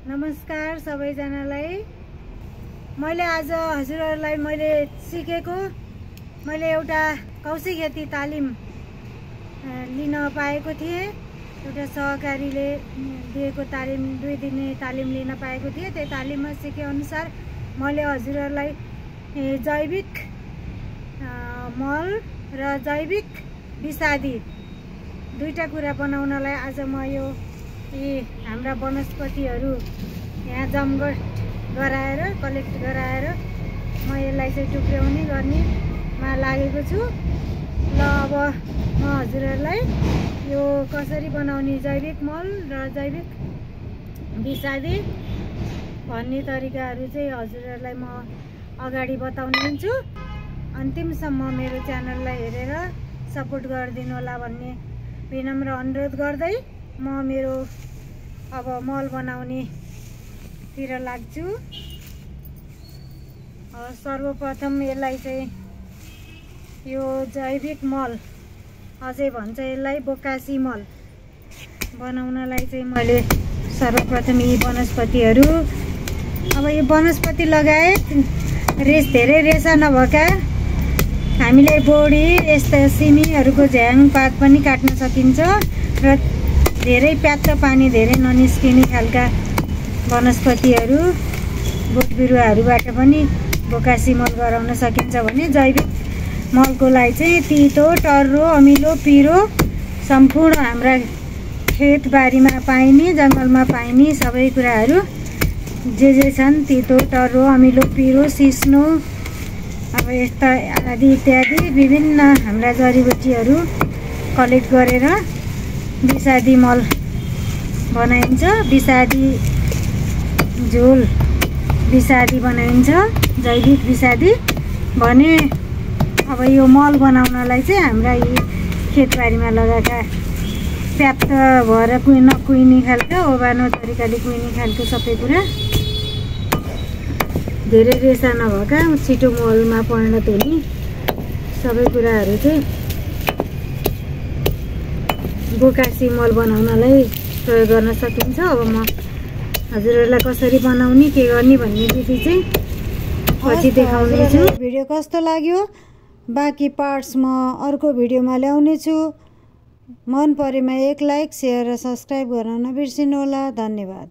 नमस्कार सबैजनालाई। मैले आज हजुरहरूलाई मैले सिकेको मैले एउटा कौशी खेती तालिम लिन पाएको थिएँ। एउटा सहकारीले दिएको तालिम 2 दिने तालिम लिन पाएको थिएँ। त्यो तालिममा सिके अनुसार मैले हजुरहरूलाई जैविक मल र जैविक विषादी दुईटा कुरा बनाउनलाई आज म यो हाम्रा वनस्पतिहरू यहाँ जमघट गराएर कलेक्ट गराएर म यसलाई चाहिँ टुक्र्याउने गर्नेमा लागेको छु। ल अब म हजुरहरूलाई यो कसरी बनाउने जैविक मल र जैविक विषादी भन्ने तरिकाहरू चाहिँ हजुरहरूलाई म अगाडि बताउने हुन्छु। अन्तिमसम्म मेरो च्यानललाई हेरेर सपोर्ट गरिदिनु होला भन्ने विनम्र अनुरोध गर्दै म मेरो अब मल बनाउने तिर लाग्छु। सर्वप्रथम यसलाई चाहिँ यो जैविक मल अझै भन्छ यसलाई बोकासी मल बनाउनलाई चाहिँ मैले सर्वप्रथम यी वनस्पतिहरू अब यो वनस्पति लगायत धेरै रेसा नभएका हामीले बोडी यस्ता सिमीहरूको झ्याङ पात पनि काट्न सकिन्छ र धेरै प्याच्च पानी धेरै ननिस्किने खालका वनस्पतिहरू बोट बिरुवाहरूबाट पनि बोकासी मल गराउन सकिन्छ भने जैविक मलको लागि चाहिँ तितो टर्रो अमिलो पिरो सम्पूर्ण हाम्रा खेतबारीमा पाइने जङ्गलमा पाइने सबै कुराहरू जे छन् तितो टर्रो अमिलो पिरो सिस्नो अब यस्ता आदि इत्यादि विभिन्न हाम्रा जडीबुटीहरू कलेक्ट गरेर विषादी मल बनाइन्छ। विषादी झोल विषादी बनाइन्छ जैविक विषादी भने अब यो मल बनाउनलाई चाहिँ हाम्रा यी खेतबारीमा लगाएका प्याप्त भएर नकुहिने खालको ओबानो तरिकाले कुहिने खालको सबै कुरा धेरै रेसा नभएका छिटो मलमा परिणत हुने सबै कुराहरू चाहिँ बोकासी मल बनाउनलाई प्रयोग गर्न सकिन्छ। अब म हजुरहरूलाई कसरी बनाउने के गर्ने भन्ने विधि चाहिँ पछि देखाउने छु। भिडियो कस्तो लाग्यो बाँकी पार्ट्स म अर्को भिडियोमा ल्याउने छु। मन परेमा एक लाइक शेयर र सब्स्क्राइब गर्न नबिर्सिनु होला। धन्यवाद।